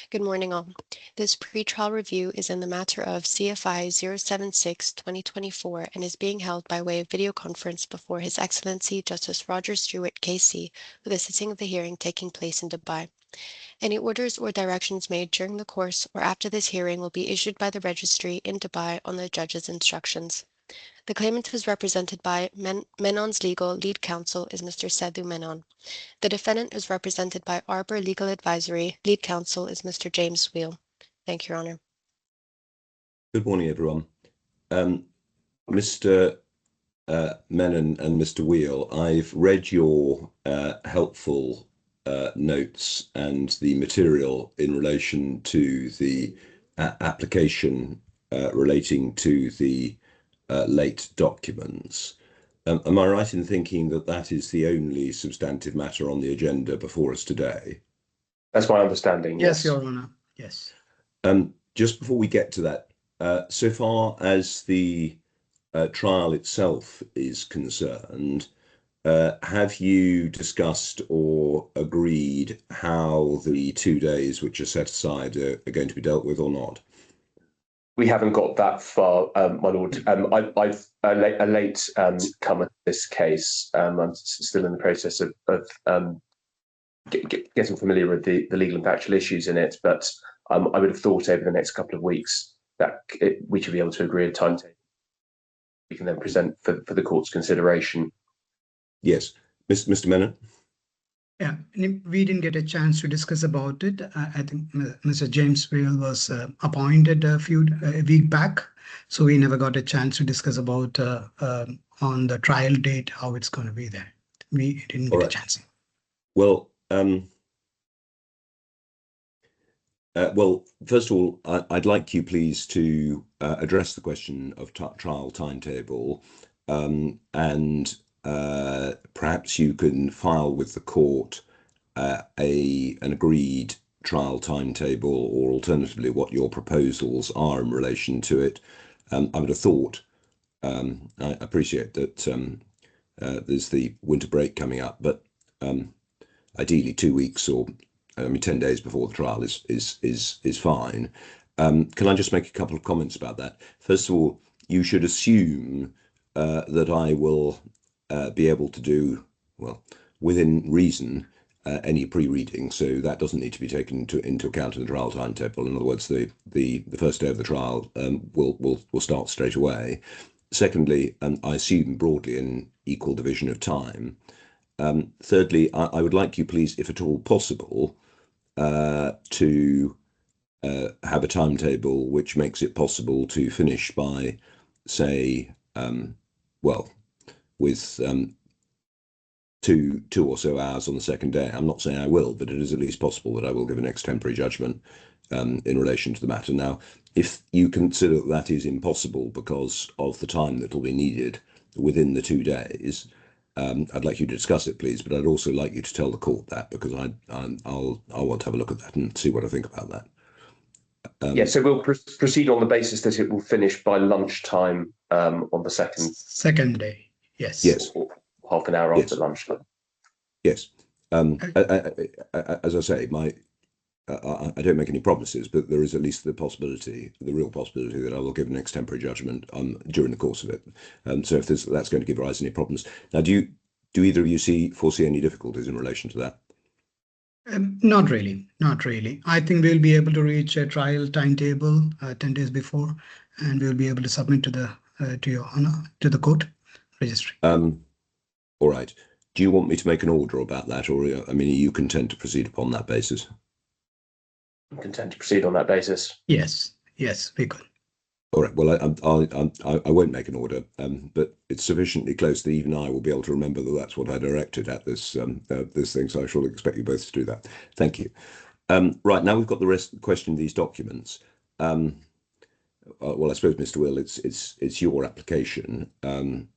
Good morning, all. This pretrial review is in the matter of CFI 076-2024 and is being held by way of video conference before His Excellency Justice Roger Stewart, KC, with the sitting of the hearing taking place in Dubai. Any orders or directions made during the course or after this hearing will be issued by the registry in Dubai on the judge's instructions. The claimant who is represented by Menon's lead counsel is Mr. Sedhu Menon. The defendant is represented by Arbor Legal Advisory. Lead counsel is Mr. James Wheel. Thank you, Your Honor. Good morning, everyone. Mr. Menon and Mr. Wheel, I've read your helpful notes and the material in relation to the application relating to the late documents. Am I right in thinking that that is the only substantive matter on the agenda before us today? That's my understanding. Yes, Your Honor. Yes. Just before we get to that, so far as the trial itself is concerned, have you discussed or agreed how the 2 days which are set aside are going to be dealt with or not? We haven't got that far, my lord. I've a late comer to this case. I'm still in the process of getting familiar with the legal and factual issues in it, but I would have thought over the next couple of weeks that we should be able to agree a timetable we can then present for the court's consideration. Yes. Mr. Menon? Yeah, we didn't get a chance to discuss about it. I think Mr. James Wheel was appointed a week back, so we never got a chance to discuss about on the trial date how it's going to be there. We didn't get a chance. Well, first of all, I'd like you please to address the question of trial timetable, and perhaps you can file with the court an agreed trial timetable, or alternatively what your proposals are in relation to it. I would have thought, I appreciate that there's the winter break coming up, but ideally 2 weeks or 10 days before the trial is fine. Can I just make a couple of comments about that? First of all, you should assume that I will be able to do, well, within reason, any pre-reading, so that doesn't need to be taken into account in the trial timetable. In other words, the first day of the trial will start straight away. Secondly, I assume broadly an equal division of time. Thirdly, I would like you, please, if at all possible, to have a timetable which makes it possible to finish by, say, well, with 2 or so hours on the second day. I'm not saying I will, but it is at least possible that I will give an extempore judgment in relation to the matter. Now, if you consider that is impossible because of the time that will be needed within the 2 days, I'd like you to discuss it, please, but I'd also like you to tell the court that, because I'll want to have a look at that and see what I think about that. Yeah, so we'll proceed on the basis that it will finish by lunchtime on the second day. Yes. Yes. Or half an hour after lunchtime. Yes. As I say, I don't make any promises, but there is at least the real possibility that I will give an extempore judgment during the course of it. So if that's going to give rise to any problems. Now, do either of you foresee any difficulties in relation to that? Not really. I think we'll be able to reach a trial timetable 10 days before, and we'll be able to submit to Your Honor, to the court registry. All right. Do you want me to make an order about that, or are you content to proceed upon that basis? I'm content to proceed on that basis. Yes, we could. All right. Well, I won't make an order, but it's sufficiently close that even I will be able to remember that that's what I directed at this thing. So I shall expect you both to do that. Thank you. Right, now we've got the question of these documents. Well, I suppose, Mr. Will, it's your application in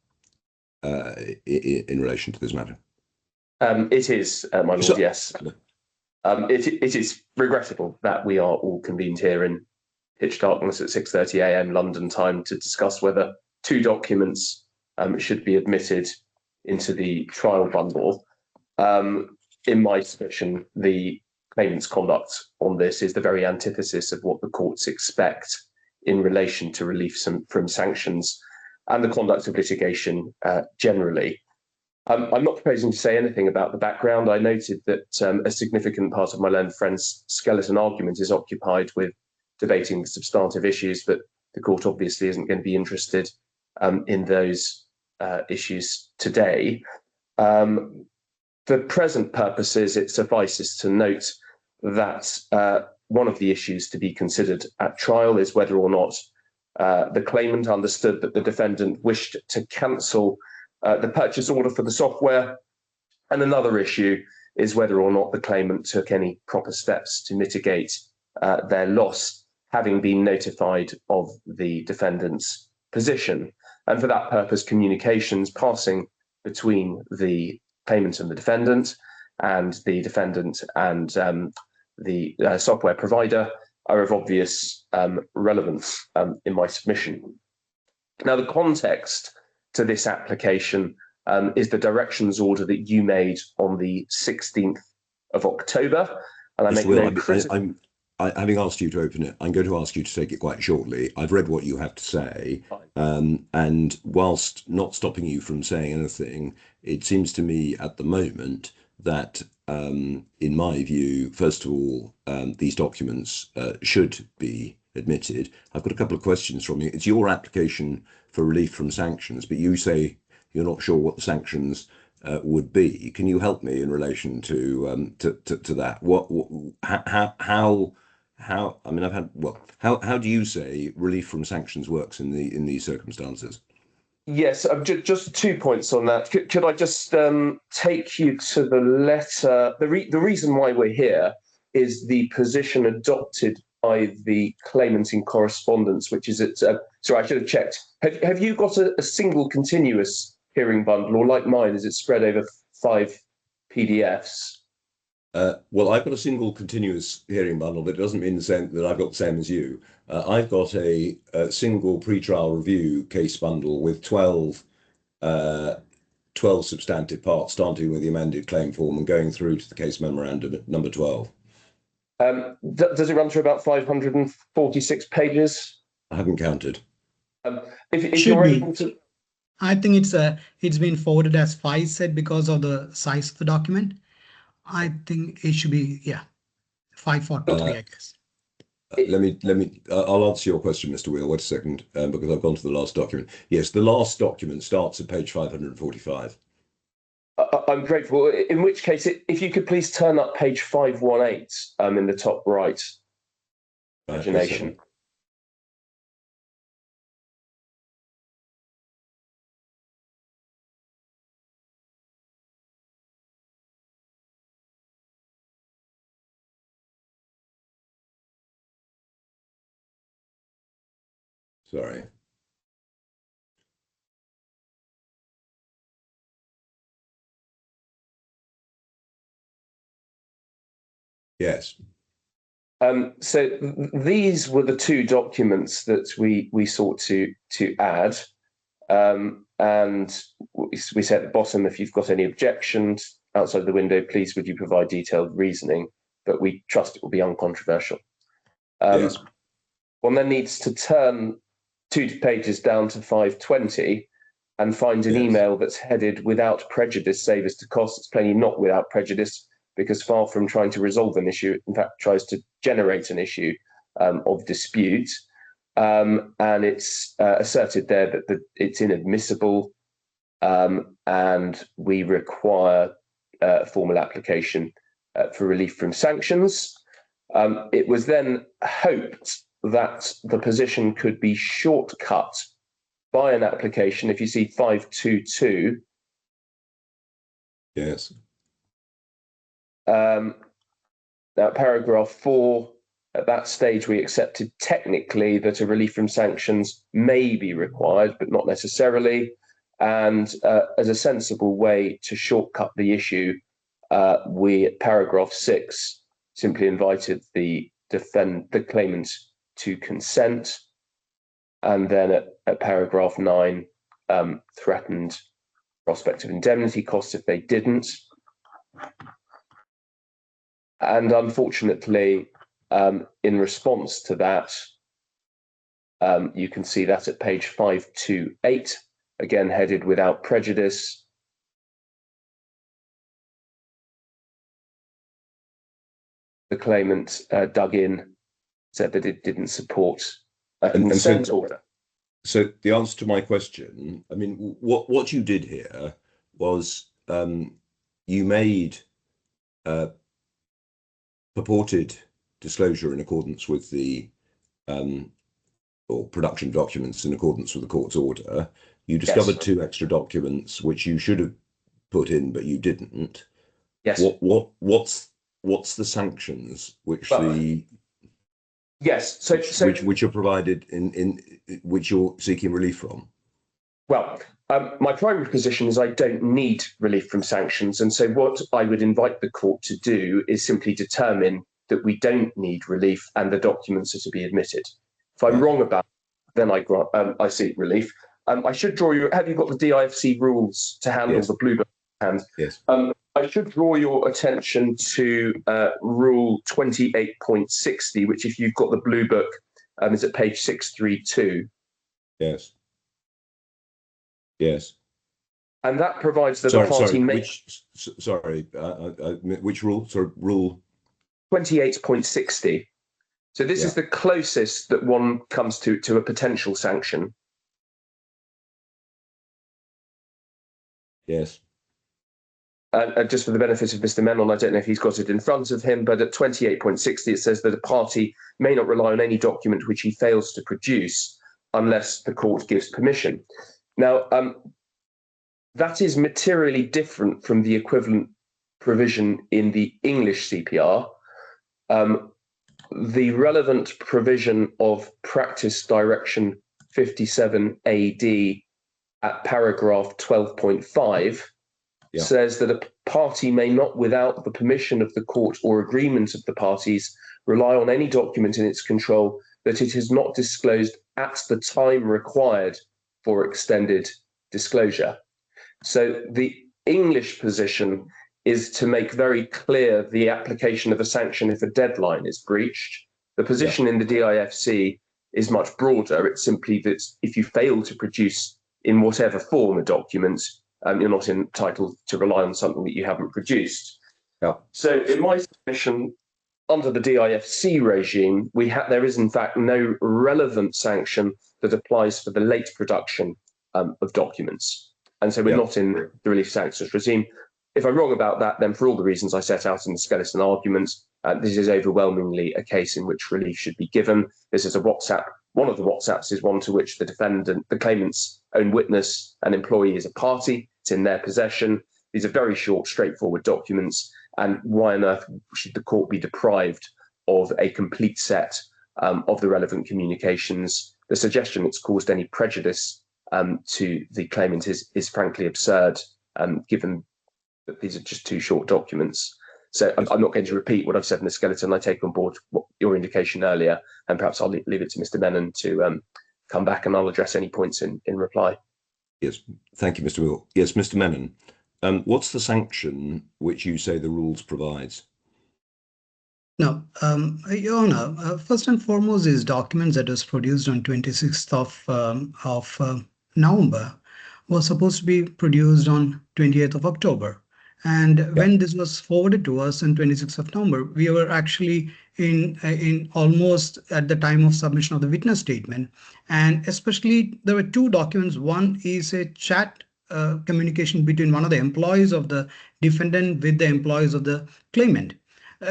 relation to this matter. It is, my lord. Yes. It is regrettable that we are all convened here in pitch darkness at 6:30 a.m. London time to discuss whether 2 documents should be admitted into the trial bundle. In my submission, the claimant's conduct on this is the very antithesis of what the courts expect in relation to relief from sanctions and the conduct of litigation generally. I'm not proposing to say anything about the background. I noted that a significant part of my learned friend's skeleton argument is occupied with debating the substantive issues, but the court obviously isn't going to be interested in those issues today. For present purposes, it suffices to note that one of the issues to be considered at trial is whether or not the claimant understood that the defendant wished to cancel the purchase order for the software. And another issue is whether or not the claimant took any proper steps to mitigate their loss, having been notified of the defendant's position. And for that purpose, communications passing between the claimant and the defendant and the software provider are of obvious relevance in my submission. Now, the context to this application is the directions order that you made on the 16th of October. And I make no criticism. Having asked you to open it, I'm going to ask you to take it quite shortly. I've read what you have to say, and whilst not stopping you from saying anything, it seems to me at the moment that, in my view, first of all, these documents should be admitted. I've got a couple of questions from you. It's your application for relief from sanctions, but you say you're not sure what the sanctions would be. Can you help me in relation to that? How? I mean, how do you say relief from sanctions works in these circumstances? Yes, just 2 points on that. Could I just take you to the letter? The reason why we're here is the position adopted by the claimant in correspondence, which is at. Sorry, I should have checked. Have you got a single continuous hearing bundle, or like mine, is it spread over 5 PDFs? Well, I've got a single continuous hearing bundle, but it doesn't mean the same that I've got the same as you. I've got a single pre-trial review case bundle with 12 substantive parts, starting with the amended claim form and going through to the case memorandum at number 12. Does it run through about 546 pages? I haven't counted. If you're able to, I think it's been forwarded as 5 said because of the size of the document. I think it should be 543, I guess. I'll answer your question, Mr. Wheel. Wait a second, because I've gone to the last document. Yes, the last document starts at page 545. I'm grateful. In which case, if you could please turn up page 518 in the top right. Imagination. Sorry. Yes. So these were the 2 documents that we sought to add, and we say at the bottom, if you've got any objections outside the window, please would you provide detailed reasoning, but we trust it will be uncontroversial. Yes. One then needs to turn 2 pages down to 520 and find an email that's headed "without prejudice, save us to cost." It's plainly not without prejudice, because far from trying to resolve an issue, it in fact tries to generate an issue of dispute. And it's asserted there that it's inadmissible, and we require a formal application for relief from sanctions. It was then hoped that the position could be shortcut by an application. If you see 522. Yes. Now, paragraph 4, at that stage, we accepted technically that a relief from sanctions may be required, but not necessarily. And as a sensible way to shortcut the issue, we, at paragraph 6, simply invited the claimant to consent. And then at paragraph 9, threatened prospect of indemnity costs if they didn't. And unfortunately, in response to that, you can see that at page 528, again headed without prejudice. The claimant dug in, said that it didn't support a consent order. So the answer to my question, I mean, what you did here was you made purported disclosure in accordance with the or production documents in accordance with the court's order. You discovered Yes. 2 extra documents which you should have put in, but you didn't. Yes. What's the sanctions which yes, so which are provided in which you're seeking relief from? Well, my primary position is I don't need relief from sanctions, and so what I would invite the court to do is simply determine that we don't need relief and the documents are to be admitted. If I'm wrong about it, then I grant I seek relief. I should draw you. Have you got the DIFC rules to handle the blue book hand? Yes. I should draw your attention to Rule 28.60, which, if you've got the blue book, is at page 632. Yes. Yes. And that provides that the party may. Which rule? Sorry, Rule 28.60. So this is the closest that one comes to a potential sanction. Yes. Just for the benefit of Mr. Menon, I don't know if he's got it in front of him, but at 28.60 it says that a party may not rely on any document which he fails to produce unless the court gives permission. Now, that is materially different from the equivalent provision in the English CPR. The relevant provision of Practice Direction 57 AD at paragraph 12.5 says that a party may not, without the permission of the court or agreement of the parties, rely on any document in its control that it has not disclosed at the time required for extended disclosure. So the English position is to make very clear the application of a sanction if a deadline is breached. The position in the DIFC is much broader. It's simply that if you fail to produce in whatever form a document, you're not entitled to rely on something that you haven't produced. So in my submission, under the DIFC regime, there is in fact no relevant sanction that applies for the late production of documents. And so we're not in the relief sanctions regime. If I'm wrong about that, then for all the reasons I set out in the skeleton arguments, this is overwhelmingly a case in which relief should be given. This is a WhatsApp. One of the WhatsApps is one to which the defendant, the claimant's own witness and employee is a party. It's in their possession. These are very short, straightforward documents. And why on earth should the court be deprived of a complete set of the relevant communications? The suggestion it's caused any prejudice to the claimant is frankly absurd, given that these are just 2 short documents. So I'm not going to repeat what I've said in the skeleton. I take on board your indication earlier, and perhaps I'll leave it to Mr. Menon to come back and I'll address any points in reply. Yes, thank you, Mr. Will. Yes, Mr. Menon, what's the sanction which you say the rules provides? No, Your Honor, first and foremost, these documents that was produced on 26th of November was supposed to be produced on 28th of October. And when this was forwarded to us on 26th of November, we were actually in almost at the time of submission of the witness statement. And especially there were 2 documents. One is a chat communication between one of the employees of the defendant with the employees of the claimant,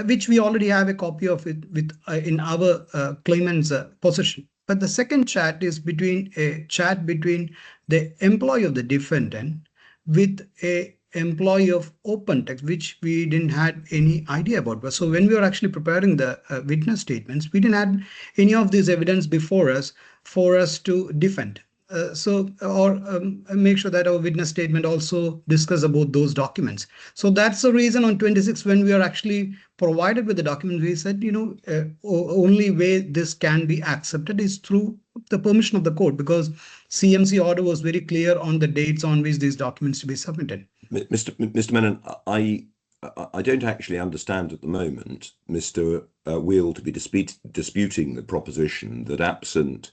which we already have a copy of it in our claimant's possession. But the second chat is a chat between the employee of the defendant with a employee of OpenText, which we didn't have any idea about. So when we were actually preparing the witness statements, we didn't have any of this evidence before us for us to defend. Make sure that our witness statement also discuss about those documents. So that's the reason on 26, when we are actually provided with the document, we said, only way this can be accepted is through the permission of the court, because CMC order was very clear on the dates on which these documents to be submitted. Mr. Menon, I don't actually understand at the moment Mr. Wheel to be disputing the proposition that absent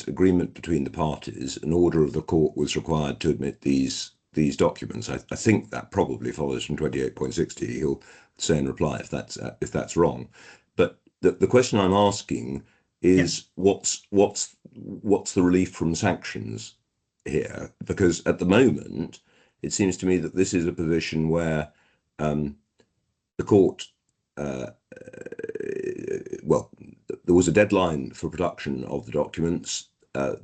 agreement between the parties, an order of the court was required to admit these documents. I think that probably follows from 28.60. He'll say in reply if that's wrong. But the question I'm asking is what's the relief from sanctions here? Because at the moment, it seems to me that this is a position where the court, well, there was a deadline for production of the documents.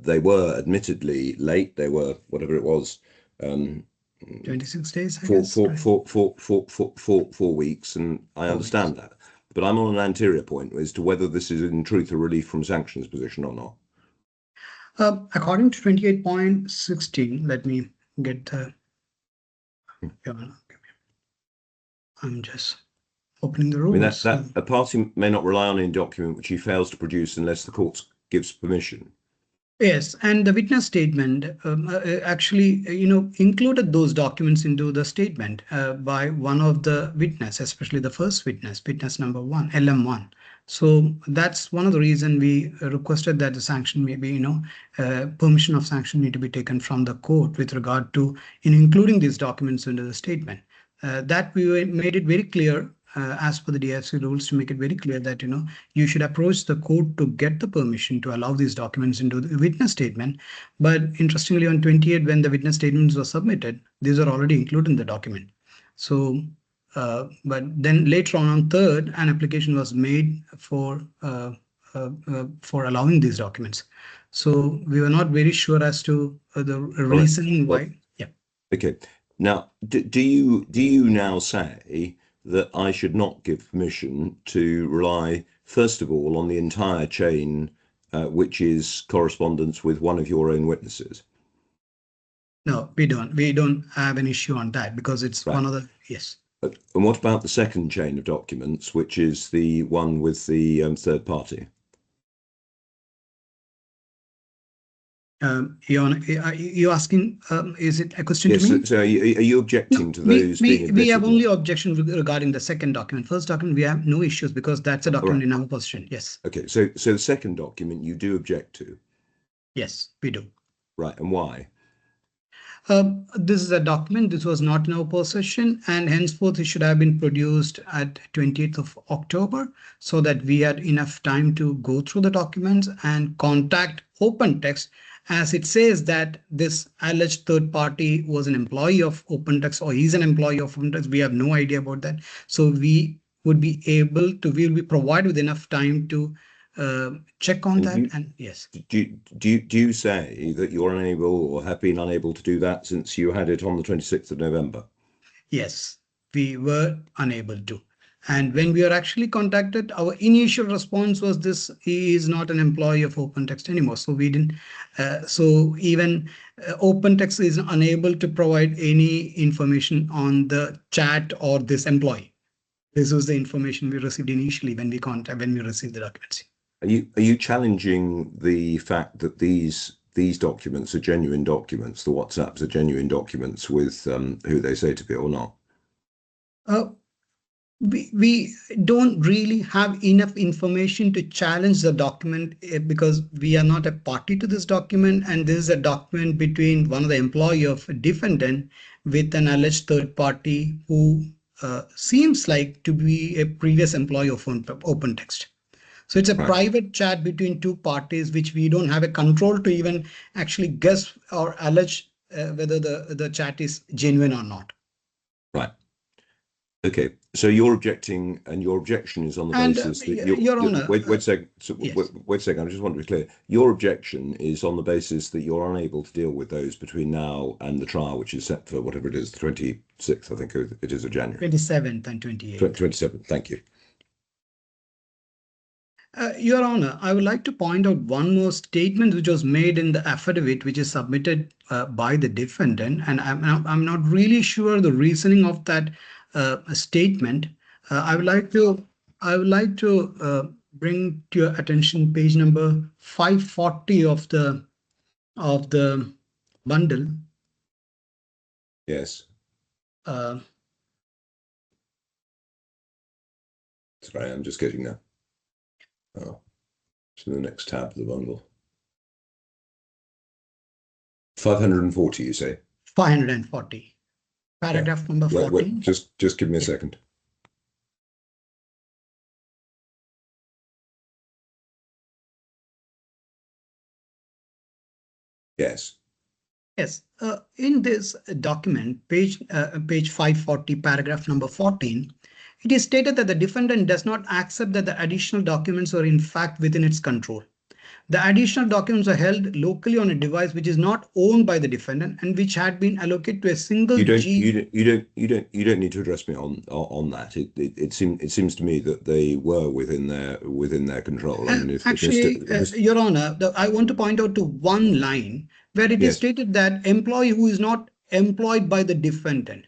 They were admittedly late. They were, whatever it was, 26 days, I four, guess. Four weeks, and I understand that. But I'm on an anterior point as to whether this is in truth a relief from sanctions position or not. According to 28.16, let me get the. I'm just opening the rules. I mean, that a party may not rely on any document which he fails to produce unless the court gives permission. Yes, and the witness statement actually, included those documents into the statement by one of the witness, especially the first witness number 1, LM1. So that's one of the reasons we requested that the sanction may be, permission of sanction need to be taken from the court with regard to including these documents into the statement. That we made it very clear as per the DFC rules to make it very clear that, you should approach the court to get the permission to allow these documents into the witness statement. But interestingly, on 28, when the witness statements were submitted, these are already included in the document. So, but then later on 3rd, an application was made for allowing these documents. So we were not very sure as to the reasoning why. Yeah. Okay. Now, do you now say that I should not give permission to rely, first of all, on the entire chain, which is correspondence with one of your own witnesses? No, we don't. We don't have an issue on that because it's right. One of the, yes. And what about the second chain of documents, which is the one with the third party? You're asking, is it a question yes, to me? So are you objecting to those being admitted? We have only objection regarding the second document. First document, we have no issues because that's a document in our position. Yes. Okay, so the second document you do object to? Yes, we do. Right, and why? This is a document. This was not in our possession, and henceforth it should have been produced at 20th of October so that we had enough time to go through the documents and contact OpenText, as it says that this alleged third party was an employee of OpenText or he's an employee of OpenText. We have no idea about that. So we would be able to, we'll be provided with enough time to check on that. And yes. Do you say that you're unable or have been unable to do that since you had it on the 26th of November? Yes, we were unable to. And when we are actually contacted, our initial response was this: he is not an employee of OpenText anymore. So we didn't. So even OpenText is unable to provide any information on the chat or this employee. This was the information we received initially when we received the documents. Are you challenging the fact that these documents are genuine documents? The WhatsApps are genuine documents with who they say to be or not? We don't really have enough information to challenge the document because we are not a party to this document, and this is a document between one of the employee of a defendant with an alleged third party who seems like to be a previous employee of OpenText. So it's a private chat between two parties, which we don't have a control to even actually guess or allege whether the chat is genuine or not. Right. Okay, so you're objecting, and your objection is on the basis that Your Honor. Wait a second. Wait a second. I just want to be clear. Your objection is on the basis that you're unable to deal with those between now and the trial, which is set for whatever it is, the 26th, I think it is, of January. 27th and 28th. 27th. Thank you. Your Honor, I would like to point out one more statement which was made in the affidavit, which is submitted by the defendant, and I'm not really sure the reasoning of that statement. I would like to bring to your attention page number 540 of the bundle. Yes. Sorry, I'm just getting there. Oh, to the next tab of the bundle. 540, you say? 540. Paragraph number 14. Wait, just give me a second. Yes. Yes. In this document, page 540, paragraph number 14, it is stated that the defendant does not accept that the additional documents are in fact within its control. The additional documents are held locally on a device which is not owned by the defendant and which had been allocated to a single You don't need to address me on that. It seems to me that they were within their control. I mean, Your Honor, I want to point out to one line where it is stated that employee who is not employed by the defendant,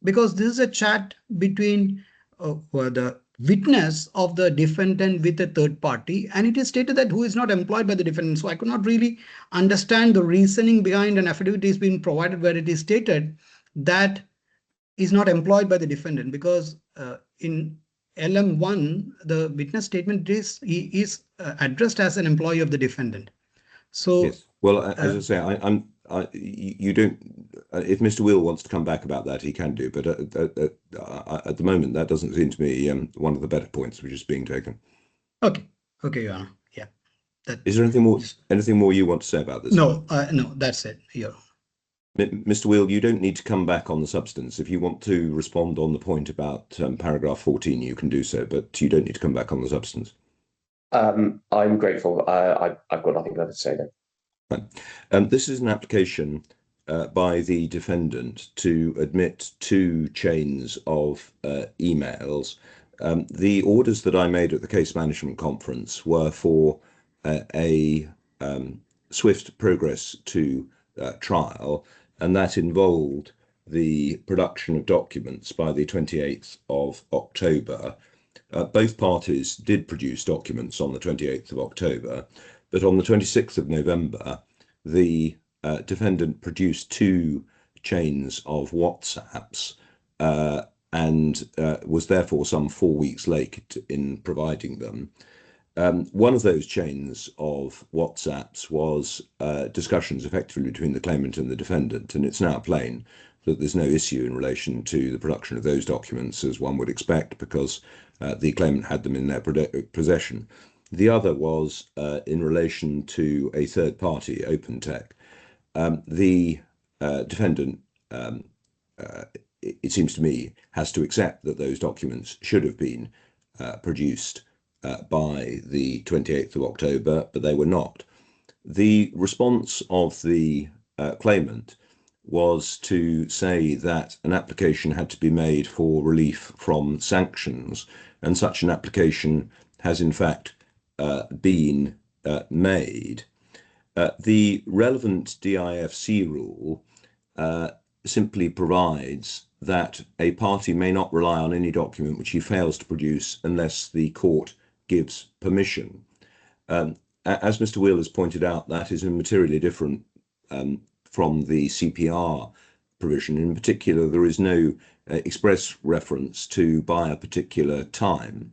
because this is a chat between the witness of the defendant with a third party, and it is stated that who is not employed by the defendant. So I could not really understand the reasoning behind an affidavit is being provided where it is stated that is not employed by the defendant, because in LM1, the witness statement is addressed as an employee of the defendant. So yes. Well, as I say, you don't. If Mr. Will wants to come back about that, he can do. But at the moment, that doesn't seem to me one of the better points which is being taken. Okay, Your Honor. Yeah. Is there anything more you want to say about this? No, no, that's it. Your Honor. Mr. Will, you don't need to come back on the substance. If you want to respond on the point about paragraph 14, you can do so, but you don't need to come back on the substance. I'm grateful. I've got nothing better to say then. This is an application by the defendant to admit 2 chains of emails. The orders that I made at the case management conference were for a swift progress to trial, and that involved the production of documents by the 28th of October. Both parties did produce documents on the 28th of October, but on the 26th of November, the defendant produced 2 chains of WhatsApps and was therefore some 4 weeks late in providing them. One of those chains of WhatsApps was discussions effectively between the claimant and the defendant, and it's now plain that there's no issue in relation to the production of those documents, as one would expect, because the claimant had them in their possession. The other was in relation to a third party, OpenTech. The defendant, it seems to me, has to accept that those documents should have been produced by the 28th of October, but they were not. The response of the claimant was to say that an application had to be made for relief from sanctions, and such an application has in fact been made. The relevant DIFC rule simply provides that a party may not rely on any document which he fails to produce unless the court gives permission. As Mr. Will has pointed out, that is materially different from the CPR provision. In particular, there is no express reference to by a particular time.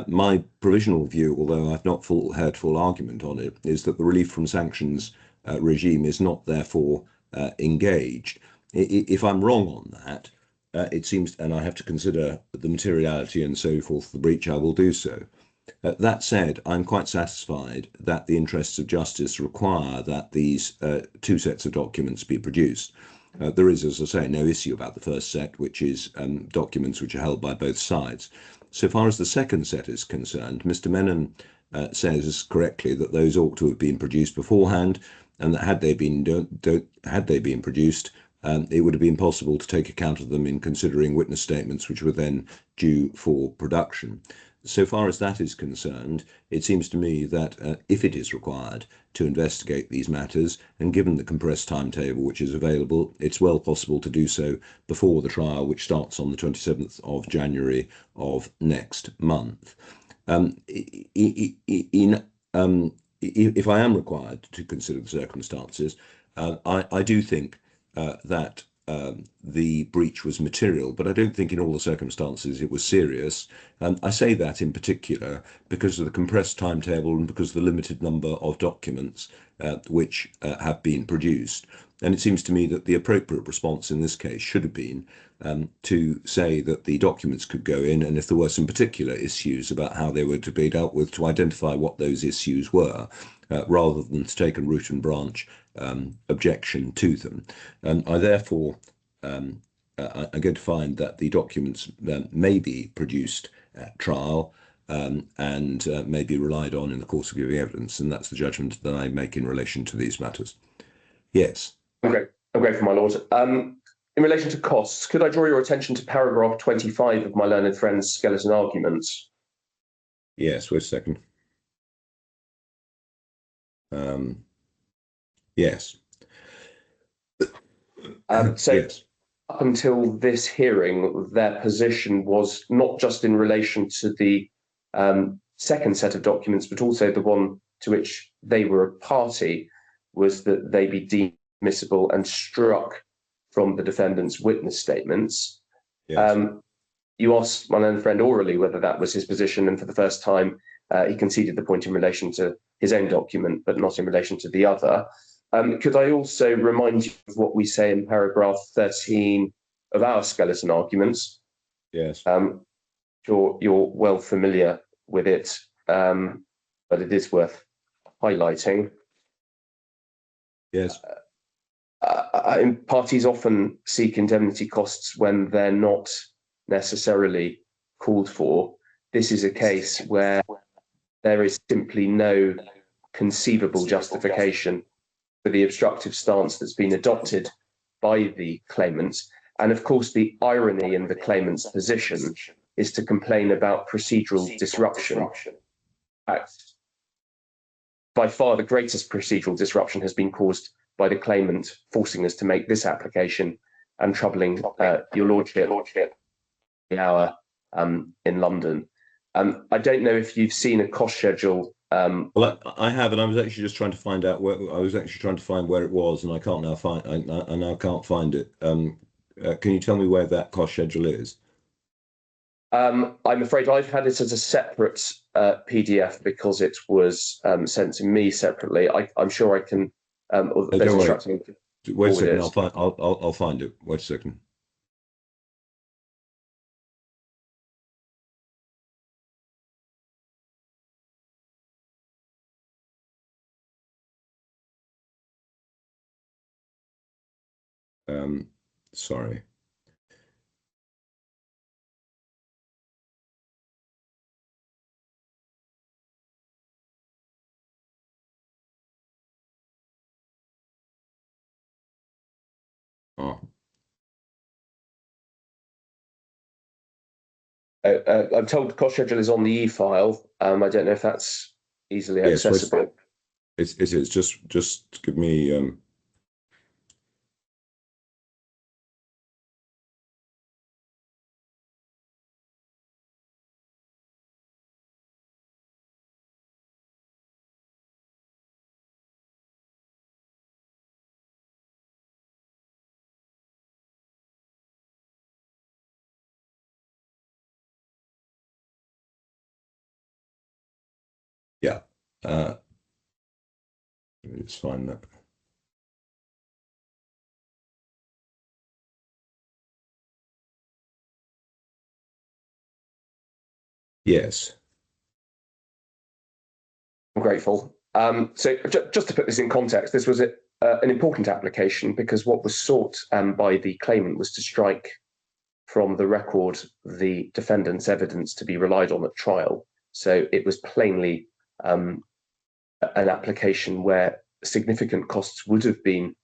My provisional view, although I've not heard full argument on it, is that the relief from sanctions regime is not therefore engaged. If I'm wrong on that, it seems, and I have to consider the materiality and so forth of the breach, I will do so. That said, I'm quite satisfied that the interests of justice require that these 2 sets of documents be produced. There is, as I say, no issue about the first set, which is documents which are held by both sides. So far as the second set is concerned, Mr. Menon says correctly that those ought to have been produced beforehand, and that had they been produced, it would have been possible to take account of them in considering witness statements which were then due for production. So far as that is concerned, it seems to me that if it is required to investigate these matters, and given the compressed timetable which is available, it's well possible to do so before the trial, which starts on the 27th of January of next month. If I am required to consider the circumstances, I do think that the breach was material, but I don't think in all the circumstances it was serious. I say that in particular because of the compressed timetable and because of the limited number of documents which have been produced. And it seems to me that the appropriate response in this case should have been to say that the documents could go in, and if there were some particular issues about how they were to be dealt with, to identify what those issues were, rather than to take a root and branch objection to them. I therefore I'm going to find that the documents may be produced at trial and may be relied on in the course of giving evidence, and that's the judgment that I make in relation to these matters. Yes. I'm grateful, my lord. In relation to costs, could I draw your attention to paragraph 25 of my learned friend's skeleton arguments? Yes, wait a second. Yes. Yes. Up until this hearing, their position was not just in relation to the second set of documents, but also the one to which they were a party, was that they be deemed admissible and struck from the defendant's witness statements. Yes. You asked my learned friend orally whether that was his position, and for the first time, he conceded the point in relation to his own document, but not in relation to the other. Could I also remind you of what we say in paragraph 13 of our skeleton arguments? Yes. You're well familiar with it, but it is worth highlighting. Yes. Parties often seek indemnity costs when they're not necessarily called for. This is a case where there is simply no conceivable justification for the obstructive stance that's been adopted by the claimants. And of course, the irony in the claimant's position is to complain about procedural disruption. In fact, by far the greatest procedural disruption has been caused by the claimant forcing us to make this application and troubling your lordship the hour in London. I don't know if you've seen a cost schedule. Well, I have, and I was actually just trying to find out where where it was, and I can't now find. I now can't find it. Can you tell me where that cost schedule is? I'm afraid I've had it as a separate PDF because it was sent to me separately. I'm sure I can. Wait a second. I'll find it. Wait a second. Sorry. Oh. I'm told the cost schedule is on the e-file. I don't know if that's easily accessible. It is. Just give me. Yeah. Let me just find that. Yes. I'm grateful. So just to put this in context, this was an important application because what was sought by the claimant was to strike from the record the defendant's evidence to be relied on at trial. So it was plainly an application where significant costs would have been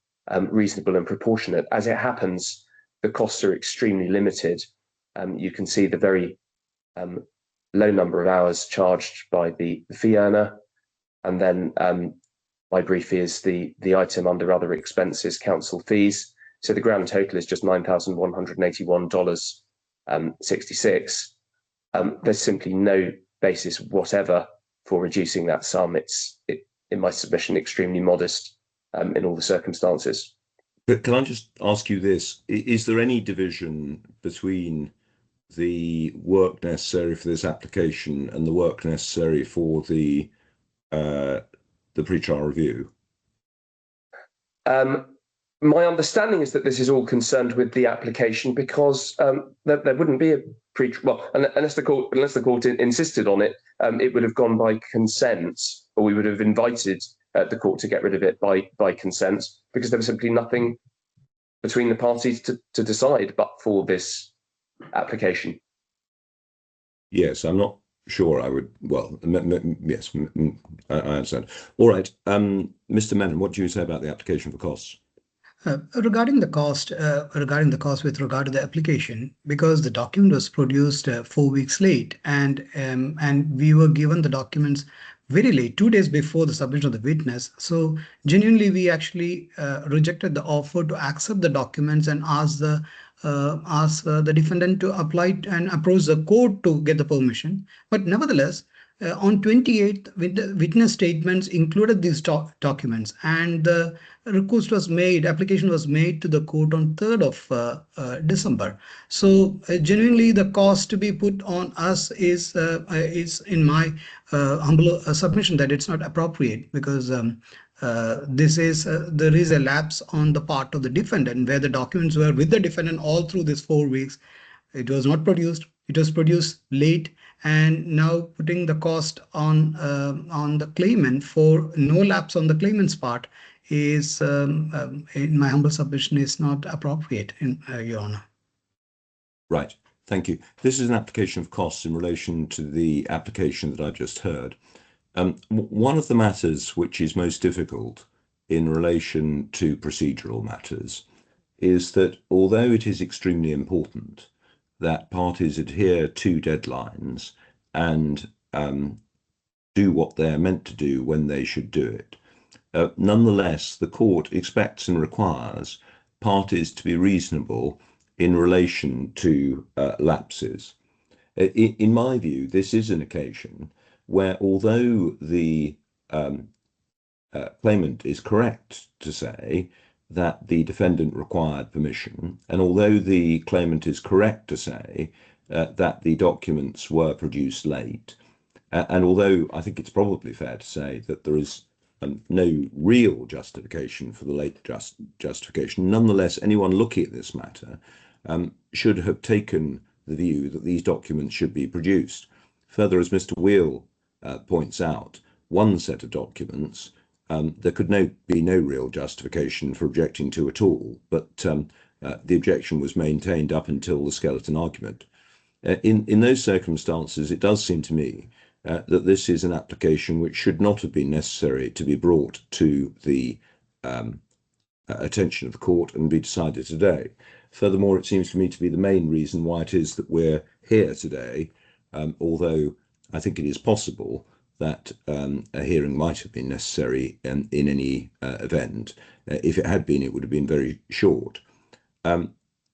reasonable and proportionate. As it happens, the costs are extremely limited. You can see the very low number of hours charged by the fee earner. And then my brief is the item under other expenses, counsel fees. So the grand total is just $9,181.66. There's simply no basis whatever for reducing that sum. It's in my submission, extremely modest in all the circumstances. But can I just ask you this? Is there any division between the work necessary for this application and the work necessary for the pre-trial review? My understanding is that this is all concerned with the application, because there wouldn't be a unless the court insisted on it, it would have gone by consent, or we would have invited the court to get rid of it by consent, because there was simply nothing between the parties to decide but for this application. Yes, I'm not sure I would. Well, yes, I understand. All right, Mr. Menon, what do you say about the application for costs? Regarding the cost with regard to the application, because the document was produced 4 weeks late, and we were given the documents very late, 2 days before the submission of the witness. So genuinely, we actually rejected the offer to accept the documents and ask the defendant to apply and approach the court to get the permission. But nevertheless, on 28th, witness statements included these documents, and the application was made to the court on 3rd of December. So genuinely, the cost to be put on us is in my humble submission that it's not appropriate, because there is a lapse on the part of the defendant, where the documents were with the defendant all through this 4 weeks. It was not produced. It was produced late, and now putting the cost on the claimant for no lapse on the claimant's part is, in my humble submission, is not appropriate, Your Honor. Right. Thank you. This is an application of costs in relation to the application that I've just heard. One of the matters which is most difficult in relation to procedural matters is that although it is extremely important that parties adhere to deadlines and do what they're meant to do when they should do it, nonetheless, the court expects and requires parties to be reasonable in relation to lapses. In my view, this is an occasion where, although the claimant is correct to say that the defendant required permission, and although the claimant is correct to say that the documents were produced late, and although I think it's probably fair to say that there is no real justification for the late justification, nonetheless, anyone looking at this matter should have taken the view that these documents should be produced. Further, as Mr. Wheel points out, one set of documents there could be no real justification for objecting to at all, but the objection was maintained up until the skeleton argument. In those circumstances, it does seem to me that this is an application which should not have been necessary to be brought to the attention of the court and be decided today. Furthermore, it seems to me to be the main reason why it is that we're here today, although I think it is possible that a hearing might have been necessary in any event. If it had been, it would have been very short.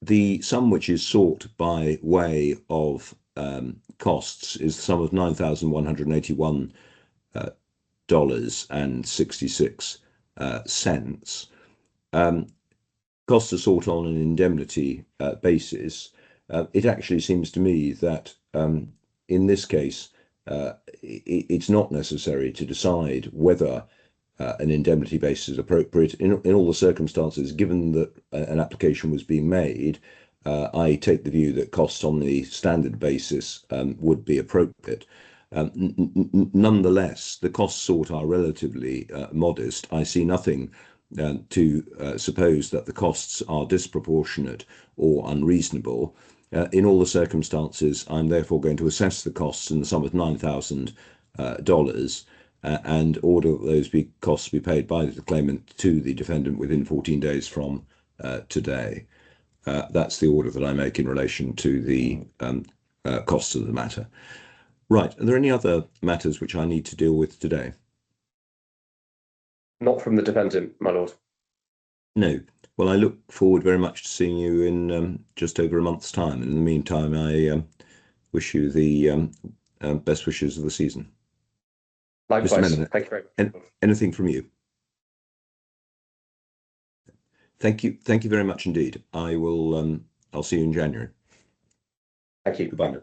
The sum which is sought by way of costs is the sum of $9,181.66. Costs are sought on an indemnity basis. It actually seems to me that in this case, it's not necessary to decide whether an indemnity basis is appropriate. In all the circumstances, given that an application was being made, I take the view that costs on the standard basis would be appropriate. Nonetheless, the costs sought are relatively modest. I see nothing to suppose that the costs are disproportionate or unreasonable. In all the circumstances, I'm therefore going to assess the costs in the sum of $9,000 and order that those costs be paid by the claimant to the defendant within 14 days from today. That's the order that I make in relation to the costs of the matter. Right. Are there any other matters which I need to deal with today? Not from the defendant, my lord. No. Well, I look forward very much to seeing you in just over a month's time. And in the meantime, I wish you the best wishes of the season. Likewise. Thank you very much. Anything from you? Thank you very much indeed. I'll see you in January. Thank you. Goodbye now.